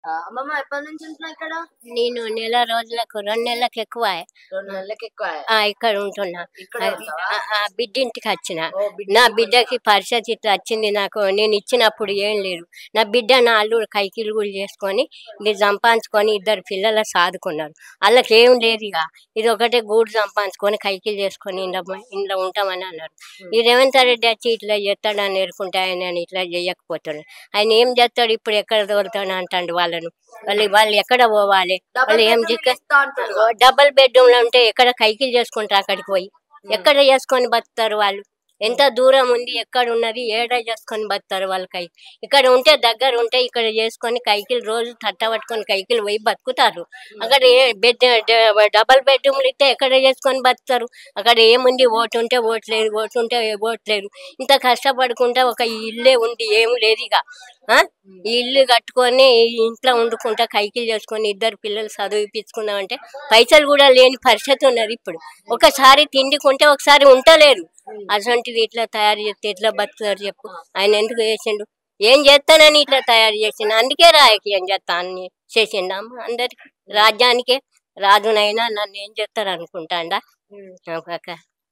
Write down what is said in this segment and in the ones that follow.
అమ్మమ్మ ఎప్పటి నుంచి ఉంటున్నా ఇక్కడ? నేను నెల రోజులకు 2 నెలలకు ఎక్కువ 2 నెలలకి ఎక్కువ. ఇక్కడ ఉంటున్నా. ఇక్కడే ఉంటావా? బిడ్డ ఇంటికి వచ్చిన. ఓ నా బిడ్డకి పరిస్థితి ఇట్లా వచ్చింది. నాకు నేను ఇచ్చినప్పుడు ఏం లేదు. నా బిడ్డ నా అల్లుడు కైకిలు కూడా చేసుకొని ఇది సంపాదించుకొని 2 పిల్లలు సాదుకున్నారు. వాళ్ళకి ఏం లేదు ఇక. ఇది ఒకటే గూడు సంపాదించుకొని కైకిలు చేసుకొని ఇంట్లో ఉంటామని అన్నారు. ఈ రేవంత్ రెడ్డి వచ్చి ఇట్లా చేస్తాడని ఎరుకుంటే ఆయన ఇట్లా చేయకపోతాడు. ఆయన ఏం చేస్తాడు ఇప్పుడు ఎక్కడ తోలుతాడు అంటాడు వాళ్ళను. వాళ్ళు ఎక్కడ పోవాలి? వాళ్ళు ఏం డబల్ బెడ్రూమ్ లో ఉంటే ఎక్కడ కైకిలు చేసుకుంటారు అక్కడికి పోయి? ఎక్కడ చేసుకొని బతుకుతారు వాళ్ళు? ఎంత దూరం ఉంది, ఎక్కడ ఉన్నది, ఏడ చేసుకొని బతుకుతారు వాళ్ళు? ఇక్కడ ఉంటే దగ్గర ఉంటే ఇక్కడ చేసుకొని కైకిలు రోజు తట్ట పట్టుకొని కైకిలు పోయి బతుకుతారు. అక్కడ డబల్ బెడ్రూమ్లు ఇస్తే ఎక్కడ చేసుకొని బతుకుతారు? అక్కడ ఏముంది? ఓటు ఉంటే ఓట్లేదు, ఓటు ఉంటే ఓట్లేదు. ఇంత కష్టపడుకుంటే ఒక ఇల్లే ఉంది, ఏం లేదు ఇక. ఈ ఇల్లు కట్టుకొని ఇంట్లో వండుకుంటా కైకిలు చేసుకొని 2 పిల్లలు చదివిపించుకున్నామంటే పైసలు కూడా లేని పరిస్థితి ఉన్నది ఇప్పుడు. ఒకసారి తిండికుంటే ఒకసారి ఉంటలేదు. అసంటిది ఇట్లా తయారు చేస్తే ఎట్లా బతుకుతారు చెప్పు? ఆయన ఎందుకు చేసిండు? ఏం చేస్తానని ఇట్లా తయారు చేసిండు? అందుకే రాజకీయం చేస్తానని చేసిండమ్మ అందరికి. రాజ్యానికే రాజునైనా నన్ను ఏం చేస్తారు అనుకుంటాండా?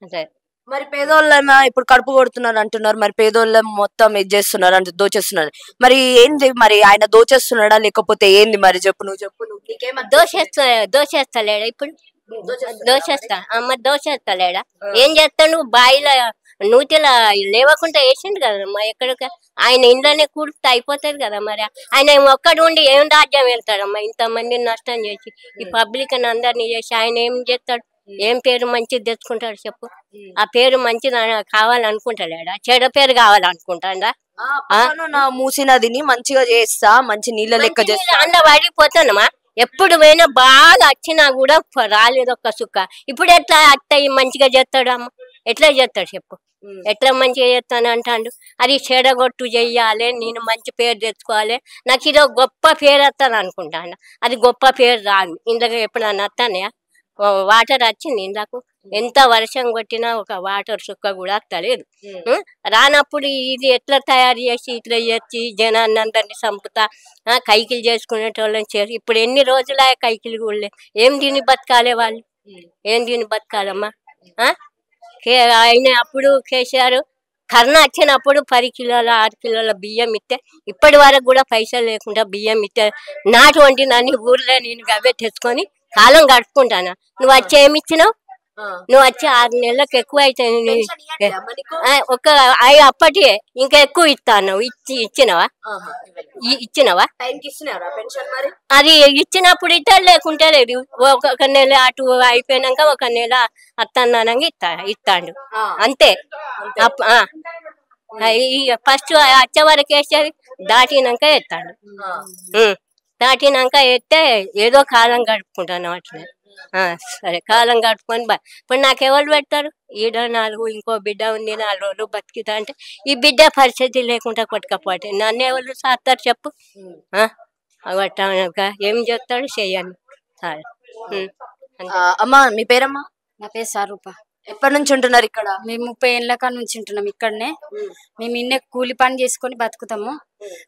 అదే మరి పేదోళ్ళేమో ఇప్పుడు కడుపు కొడుతున్నారు అంటున్నారు. మరి పేదోళ్ళ మొత్తం ఇది చేస్తున్నారు అంటే దోచేస్తున్నారు. మరి ఏంది? మరి ఆయన దోచేస్తున్నాడా లేకపోతే ఏంది? మరి చెప్పు, నువ్వు చెప్పు. నువ్వు నీకేమో దోషేస్తలేడా ఇప్పుడు? దోషేస్తలేడా? ఏం చేస్తాడు? బాయిలో నూతిలో లేవకుండా వేసిండు కదమ్మా. ఎక్కడికి ఆయన ఇంట్లోనే కూడితే అయిపోతుంది కదా. మరి ఆయన ఒక్కడు ఉండి ఏం రాజ్యం వెళ్తాడమ్మా? ఇంతమందిని నష్టం చేసి ఈ పబ్లిక్ అందరినీ చేసి ఆయన ఏం చేస్తాడు? ఏం పేరు మంచిది తెచ్చుకుంటాడు చెప్పు? ఆ పేరు మంచిది కావాలనుకుంటాడా? చెడ పేరు కావాలనుకుంటాడా? మూసి నదిని మంచిగా చేస్తా, మంచి నీళ్ళ లెక్క చేస్తా అండ పడిపోతానమ్మా. ఎప్పుడు పోయినా బాగా వచ్చినా కూడా రాలేదు ఒక్క సుక్క. ఇప్పుడు ఎట్లా అత్తయ్య మంచిగా చేస్తాడు అమ్మ? ఎట్లా చేస్తాడు చెప్పు? ఎట్లా మంచిగా చేస్తాను అంటాడు? అది చెడగొట్టు చెయ్యాలి, నేను మంచి పేరు తెచ్చుకోవాలి, నాకు ఇదో గొప్ప పేరు వస్తాను అనుకుంటాను. అది గొప్ప పేరు రాదు. ఇందులో ఎప్పుడన్నా వస్తానే? వాటర్ వచ్చింది ఇందాకు? ఎంత వర్షం కొట్టినా ఒక వాటర్ చుక్క కూడా వస్తలేదు. రానప్పుడు ఇది ఎట్లా తయారు చేసి ఇట్లా చేసి జనాన్ని అందరినీ చంపుతా కైకిలు చేసుకునేటోళ్ళని చేసి ఇప్పుడు ఎన్ని రోజులు కైకిలు కూడా ఏం దీన్ని బతకాలే వాళ్ళు? ఏం దీన్ని బతకాలమ్మా? ఆయన అప్పుడు కేసీఆర్ కరోనా వచ్చినప్పుడు 10 కిలోల 6 కిలోల బియ్యం ఇస్తే ఇప్పటి వరకు కూడా పైసలు లేకుండా బియ్యం ఇస్తే నాటువంటి నన్ను ఊర్లో నేను గవే తెచ్చుకొని కాలం గడుపుకుంటాను. నువ్వు వచ్చి ఏమి ఇచ్చినావు? నువ్వు వచ్చి 6 నెలలకు ఎక్కువ అయితే ఒక అప్పటి ఇంకా ఎక్కువ ఇస్తాను. ఇచ్చినవా? అది ఇచ్చినప్పుడు ఇస్తాడు, లేకుంటే లేదు. ఒక నెల అటు అయిపోయినాక ఒక నెల అత్తన్నానంగా ఇస్తాడు అంతే. ఫస్ట్ వచ్చే వరకు వేసేది దాటినాక ఎత్తాడు. దాటినాక ఎత్తే ఏదో కాలం గడుపుకుంటాను అట్లా. సరే కాలం గడుపుకొని ఇప్పుడు నాకెవరు పెడతారు? ఈడ 4 ఇంకో బిడ్డ ఉంది, 4 రోజులు బతికితా అంటే ఈ బిడ్డ పరిస్థితి లేకుండా కొట్టుకపోతే నన్ను ఎవరు సాస్తారు చెప్పు? ఏం చేస్తాడు? చెయ్యను. సరే అమ్మా, మీ పేరమ్మా? నా పేరు స్వరూప. ఎప్పటి నుంచి ఉంటున్నారు ఇక్కడ? మేము 30 ఏళ్ళ కాడ నుంచి ఉంటున్నాం ఇక్కడనే. మేము ఇన్నే కూలి పని చేసుకొని బతుకుతాము.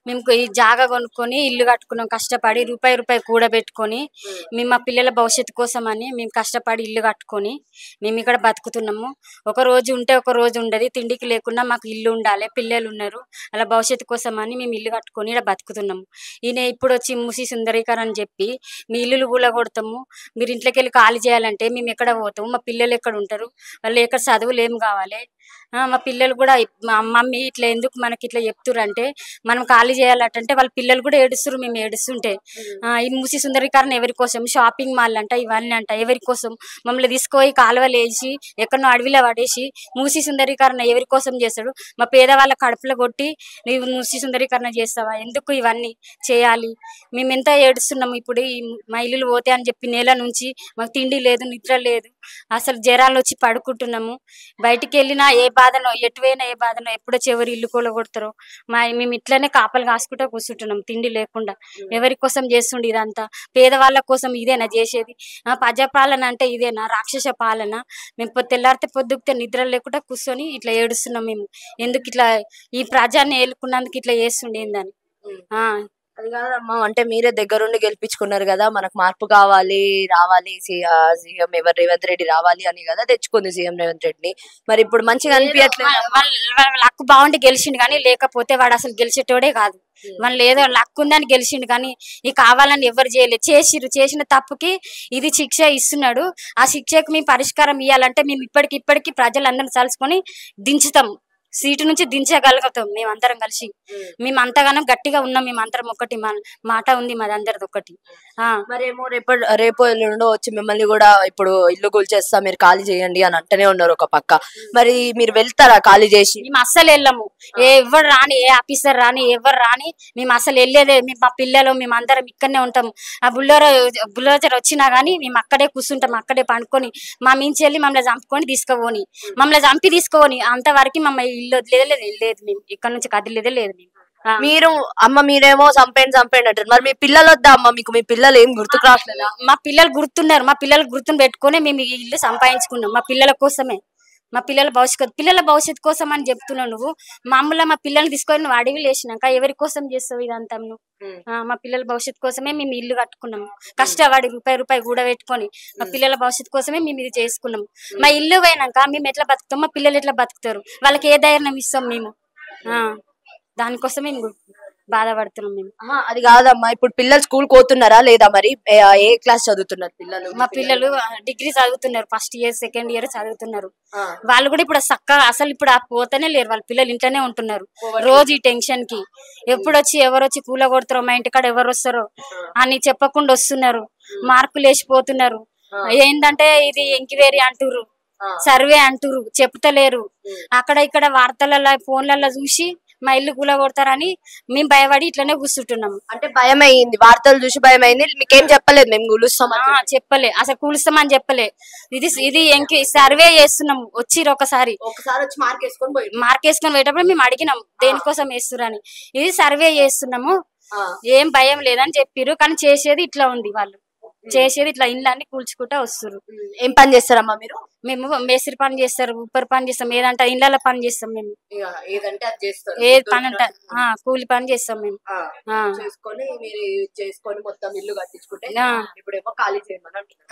మేము ఈ జాగా కొనుక్కొని ఇల్లు కట్టుకున్నాం కష్టపడి, రూపాయి కూడబెట్టుకొని. మేము మా పిల్లల భవిష్యత్తు కోసం అని మేము కష్టపడి ఇల్లు కట్టుకొని మేము ఇక్కడ బతుకుతున్నాము. ఒక రోజు ఉంటే ఒక రోజు ఉండదు. తిండికి లేకుండా మాకు ఇల్లు ఉండాలి, పిల్లలు ఉన్నారు, అలా భవిష్యత్తు కోసం అని మేము ఇల్లు కట్టుకొని ఇక్కడ బతుకుతున్నాము. ఈయన ఇప్పుడు వచ్చి మూసి సుందరీకరణ అని చెప్పి మీ ఇల్లులు కూలగొడతాము, మీరు ఇంట్లోకి వెళ్ళి ఖాళీ చేయాలంటే మేము ఎక్కడ పోతాము? మా పిల్లలు ఎక్కడ ఉంటారు? వాళ్ళు ఎక్కడ చదువులు ఏం కావాలి? మా పిల్లలు కూడా మా మమ్మీ ఇట్లా ఎందుకు మనకి ఇట్లా చెప్తుర్రంటే మనం ఖాళీ చేయాలంటే వాళ్ళ పిల్లలు కూడా ఏడుస్తున్నారు. మేము ఏడుస్తుంటే ఈ మూసి సుందరీకరణ ఎవరి కోసం? షాపింగ్ మాల్ అంట, ఇవన్నీ అంట, ఎవరి కోసం? మమ్మల్ని తీసుకుపోయి కాలువలు వేసి ఎక్కడో అడవిలో పడేసి మూసి సుందరీకరణ ఎవరి కోసం చేస్తాడు? మా పేదవాళ్ళ కడుపులో కొట్టి నువ్వు మూసి సుందరీకరణ చేస్తావా? ఎందుకు ఇవన్నీ చేయాలి? మేము ఎంత ఏడుస్తున్నాము ఇప్పుడు. మా ఇల్లులు పోతే అని చెప్పి నెల నుంచి మాకు తిండి లేదు, నిద్ర లేదు, అసలు జ్వరాలు వచ్చి పడుకుంటున్నాము. బయటికి వెళ్ళినా ఏ బాధనో, ఎటువైనా ఏ బాధనో, ఎప్పుడో చివరి ఇల్లు కూలగొడతారో మేము ఇట్లనే కాపలు కాసుకుంటూ కూర్చుంటున్నాం తిండి లేకుండా. ఎవరి కోసం చేస్తుండే ఇదంతా? పేదవాళ్ళ కోసం ఇదేనా చేసేది? ప్రజాపాలన అంటే ఇదేనా? రాక్షస పాలన. మేము తెల్లారితే పొద్దుకితే నిద్ర లేకుండా కూర్చొని ఇట్లా ఏడుస్తున్నాం మేము. ఎందుకు ఇట్లా ఈ ప్రజాన్ని ఏలుకున్నందుకు ఇట్లా చేస్తుండేందని. అది కాదమ్మా, అంటే మీరే దగ్గరుండి గెలిపించుకున్నారు కదా, మనకు మార్పు కావాలి, రావాలి, సీఎం ఎవరు రేవంత్ రెడ్డి రావాలి అని కదా తెచ్చుకుంది సీఎం రేవంత్ రెడ్డిని. మరి ఇప్పుడు మంచిగా అనిపించట్లేదు. వాళ్ళ లక్కు బాగుండి గెలిచిండు కానీ, లేకపోతే వాడు అసలు గెలిచేటోడే కాదు. మన ఏదో లక్కు ఉందని గెలిచిండు కానీ ఇది కావాలని ఎవరు చేయలేదు. చేసిన తప్పుకి ఇది శిక్ష ఇస్తున్నాడు. ఆ శిక్షకు మేము పరిష్కారం ఇవ్వాలంటే మేము ఇప్పటికి ప్రజలందరినీ కలుసుకొని దించుతాం, సీటు నుంచి దించగలుగుతాం మేమందరం కలిసి. మేము అంతగానం గట్టిగా ఉన్నాం, మేమందరం ఒకటి మాట ఉంది మాది అందరిది ఒకటి. మరేమో రేపు ఎల్లుండో వచ్చి మిమ్మల్ని కూడా ఇప్పుడు ఇల్లు కూల్చేస్తా మీరు ఖాళీ చేయండి అని అంటనే ఉన్నారు ఒక పక్క. మరి మీరు వెళ్తారా ఖాళీ చేసి? మేము అస్సలు వెళ్ళము. ఎవరు రాని, ఏ ఆఫీసర్ రాని, ఎవరు రాని మేము అసలు వెళ్ళేదే. మా పిల్లలు మేమందరం ఇక్కడనే ఉంటాం. ఆ బుల్డోజర్ వచ్చినా గానీ మేము అక్కడే కూర్చుంటాం, అక్కడే పండుకొని మా మించి వెళ్ళి మమ్మల్ని చంపుకొని తీసుకుపోని, మమ్మల్ని చంపి తీసుకుపోని అంతవరకు మమ్మల్ని ఇల్లు వదిలేదే లేదు. మేము ఇక్కడ నుంచి కదిలేదే లేదు. మీరు మీరేమో చంపేయండి అంటారు. మరి మీ పిల్లలు వద్దా అమ్మ మీకు? మీ పిల్లలు ఏం గుర్తుకు రావట్లేదా? మా పిల్లలు గుర్తున్నారు. మా పిల్లలు గుర్తును పెట్టుకుని మేము ఈ ఇల్లు సంపాదించుకున్నాం. మా పిల్లల కోసమే, మా పిల్లల భవిష్యత్తు కోసం అని చెప్తున్నావు నువ్వు. మామూలుగా మా పిల్లల్ని తీసుకొని నువ్వు అడవిలు వేసినాక ఎవరి కోసం చేస్తావు ఇదంతా నువ్వు? మా పిల్లల భవిష్యత్తు కోసమే మేము ఇల్లు కట్టుకున్నాము. కష్టపడి రూపాయి కూడా పెట్టుకొని మా పిల్లల భవిష్యత్తు కోసమే మేము ఇది చేసుకున్నాము. మా ఇల్లు పోయినాక మేము ఎట్లా బతుకుతాం, మా పిల్లలు ఎట్లా బతుకుతారు, వాళ్ళకి ఏ ధైర్యం ఇస్తాం మేము? దానికోసమే మేము బాధపడుతున్నాం మేము. అది కాదమ్మా, ఇప్పుడు పిల్లలు స్కూల్ పోతున్నారా లేదా? మరి ఏ క్లాస్ చదువుతున్నారు పిల్లలు? మా పిల్లలు డిగ్రీ చదువుతున్నారు, ఫస్ట్ ఇయర్ సెకండ్ ఇయర్ చదువుతున్నారు. వాళ్ళు కూడా ఇప్పుడు చక్కగా అసలు ఇప్పుడు పోతేనే లేరు. వాళ్ళ పిల్లలు ఇంట్లోనే ఉంటున్నారు. రోజు ఈ టెన్షన్ కి ఎప్పుడు వచ్చి ఎవరు వచ్చి కూల కొడతారో, మా ఇంటికాడ ఎవరు వస్తారో అని చెప్పకుండా వస్తున్నారు. మార్కులు వేసిపోతున్నారు. ఏంటంటే ఇది ఎంక్వైరీ అంటుర్రు, సర్వే అంటుర్రు, చెప్తలేరు. అక్కడ ఇక్కడ వార్తలలో ఫోన్లలో చూసి మా ఇల్లు కూల కొడతారని మేము భయపడి ఇట్లనే కూర్చుంటున్నాము. అంటే భయం అయింది, వార్తలు చూసి భయం అయింది. మీకేం చెప్పలేదు మేము కూలుస్తాం? చెప్పలే, అసలు కూలుస్తామని చెప్పలే. ఇది సర్వే చేస్తున్నాము. ఒకసారి వచ్చి మార్క్ వేసుకొని పోయేటప్పుడు మేము అడిగినాం దేనికోసం వేస్తురని. ఇది సర్వే చేస్తున్నాము, ఏం భయం లేదని చెప్పిర్రు. కానీ చేసేది ఇట్లా ఉంది. వాళ్ళు చేసేది ఇట్లా ఇండ్లన్నీ కూల్చుకుంటా వస్తున్నారు. ఏం పని చేస్తారమ్మా మీరు? మేము మేస్త్రి పని చేస్తారు, ఉప్పరి పని చేస్తాం, ఏదంటే ఇండ్ల పని చేస్తాం మేము. ఏది పని అంటే కూలి పని చేస్తాం మేము. మొత్తం ఇల్లు కట్టించుకుంటే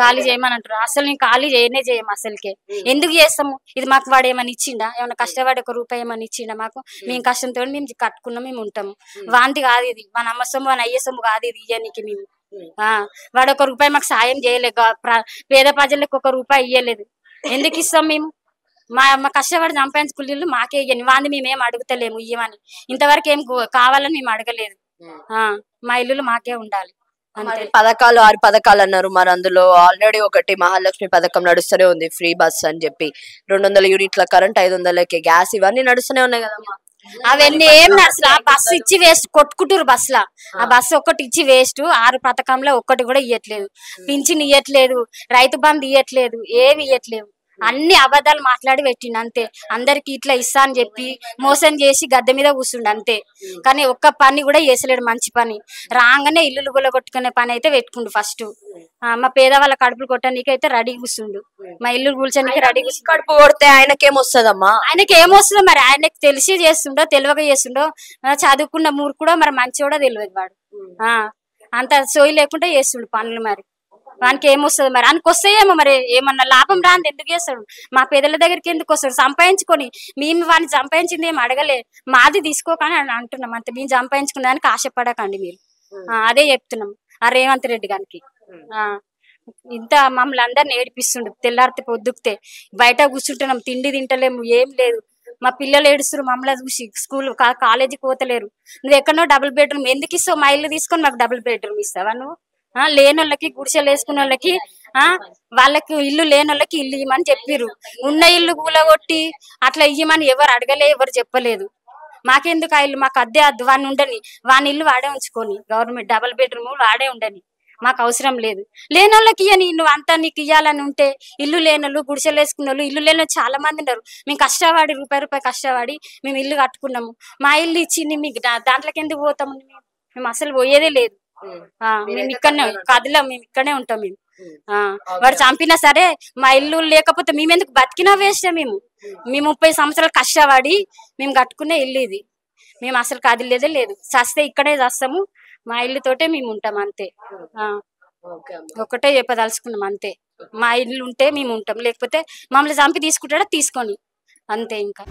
ఖాళీ చేయమని అంటారు. అసలు నేను ఖాళీ చేయము అసలుకే. ఎందుకు చేస్తాము? ఇది మాకు వాడు ఏమని ఇచ్చిండా? ఏమన్నా కష్టపడి ₹1 ఏమని ఇచ్చిండా మాకు? మేము కష్టంతో మేము కట్టుకున్నాం, మేము ఉంటాము. వాంతి కాదు ఇది, మన అమ్మ సొమ్ము మన అయ్య సొమ్ము కాదు ఇది ఇయ్యనికి. మేము వాడు ₹1 మాకు సాయం చేయలేదు, పేద ప్రజలకు ₹1 ఇయ్యలేదు. ఎందుకు ఇస్తాం మేము? మా కష్టపడి సంపాదించుకున్న మాకే ఇయ్యని, వాంది మేమేం అడుగుతలేము ఇయ్యమని. ఇంతవరకు ఏం కావాలని మేము అడగలేదు. మా ఇల్లులు మాకే ఉండాలి. పథకాలు 6 పథకాలు అన్నారు. మరి అందులో ఆల్రెడీ ఒకటి మహాలక్ష్మి పథకం నడుస్తూనే ఉంది, ఫ్రీ బస్ అని చెప్పి 200 యూనిట్ల కరెంట్, 500 గ్యాస్, ఇవన్నీ నడుస్తూనే ఉన్నాయి కదమ్మా. అవన్నీ ఏం నడుసు, ఆ బస్సు ఇచ్చి వేస్ట్ కొట్టుకుంటారు. బస్సులా ఆ బస్సు ఒక్కటి ఇచ్చి వేస్ట్. 6 పథకంలో ఒక్కటి కూడా ఇయ్యట్లేదు. పింఛన్ ఇయ్యట్లేదు, రైతు బంధు ఇయ్యట్లేదు, ఏమి ఇయ్యట్లేదు. అన్ని అబద్ధాలు మాట్లాడి పెట్టిండు అంతే. అందరికి ఇట్లా ఇస్తా అని చెప్పి మోసం చేసి గద్దె మీద కూర్చుండు అంతే. కానీ ఒక్క పని కూడా చేసలేడు మంచి పని. రాగానే ఇల్లులు గుల్ల కొట్టుకునే పని అయితే పెట్టుకుండు ఫస్ట్. మా పేదవాళ్ళ కడుపులు కొట్టడానికి అయితే రెడీ కూర్చుండు. మా ఇల్లు కూల్చడానికి రెడీ కూర్చుండు. కడుపు కొడితే ఆయనకేమొస్తుందమ్మా? ఆయనకి ఏమొస్తుందో మరి, ఆయనకి తెలిసి చేస్తుండో తెలియక చేస్తుండో, చదువుకున్న మూర్ఖుడో మరి మంచి కూడా తెలియదు వాడు. అంత సోయి లేకుండా చేస్తుండు పనులు. మరి వానికి ఏమొస్తుంది మరి? ఆయనకు వస్తాయేమో మరి, ఏమన్నా లాభం రాంది ఎందుకు చేస్తాడు? మా పేదల దగ్గరికి ఎందుకు వస్తాడు? సంపాదించుకొని మేము వాడిని సంపాదించింది ఏమి అడగలే, మాది తీసుకోకని అంటున్నాం అంతే. మేము సంపాదించుకునే దానికి ఆశపడకండి మీరు, అదే చెప్తున్నాం ఆ రేవంత్ రెడ్డి గారికి. ఇంత మమ్మల్ని అందరిని ఏడిపిస్తుండు. తెల్లారితే పొద్దుకుతే బయట కూర్చుంటున్నాం, తిండి తింటలేము, ఏం లేదు. మా పిల్లలు ఏడుస్తారు మమ్మల్ని చూసి, స్కూల్ కాలేజీకి పోతలేరు. నువ్వు ఎక్కడో డబుల్ బెడ్రూమ్ ఎందుకు ఇస్తావు? మా ఇల్లు తీసుకొని మాకు డబుల్ బెడ్రూమ్ ఇస్తావా నువ్వు? లేని వాళ్ళకి, గుడిసెలు వేసుకున్న వాళ్ళకి, వాళ్ళకి ఇల్లు లేని వాళ్ళకి ఇల్లు ఇవ్వమని చెప్పిర్రు. ఉన్న ఇల్లు కూలగొట్టి అట్లా ఇవ్వమని ఎవరు అడగలే, ఎవరు చెప్పలేదు. మాకెందుకు ఆ ఇల్లు? మాకు అద్దె అద్దు, వాడిని ఉండని, వాని ఇల్లు వాడే ఉంచుకొని, గవర్నమెంట్ డబుల్ బెడ్రూమ్ వాడే ఉండని, మాకు అవసరం లేదు. లేని వాళ్ళకి ఇయ్యని, నువ్వు అంతా నీకు ఇయ్యాలని ఉంటే. ఇల్లు లేని వాళ్ళు, గుడిసెలు వేసుకున్న వాళ్ళు, ఇల్లు లేని చాలా మంది ఉన్నారు. మేము కష్టపడి ₹1 కష్టపడి మేము ఇల్లు కట్టుకున్నాము. మా ఇల్లు ఇచ్చింది మీకు, దాంట్లోకి ఎందుకు పోతాము? మేము అసలు పోయేదే లేదు. మేము ఇక్కడనే కదిలో, మేము ఇక్కడనే ఉంటాం. మేము వాడు చంపినా సరే మా ఇల్లు లేకపోతే మేమెందుకు బతికినా వేస్టే. మేము 30 సంవత్సరాలు కష్టపడి మేము కట్టుకునే ఇల్లు ఇది. మేము అసలు కదిలేదే లేదు. చస్తే ఇక్కడే చేస్తాము. మా ఇల్లుతోటే మేము ఉంటాం అంతే. ఆ, ఓకే అమ్మ. ఒకటే చెప్పదలుచుకున్నాం అంతే. మా ఇల్లు ఉంటే మేము ఉంటాం, లేకపోతే మమ్మల్ని చంపి తీసుకుంటాడా తీసుకొని, అంతే ఇంకా.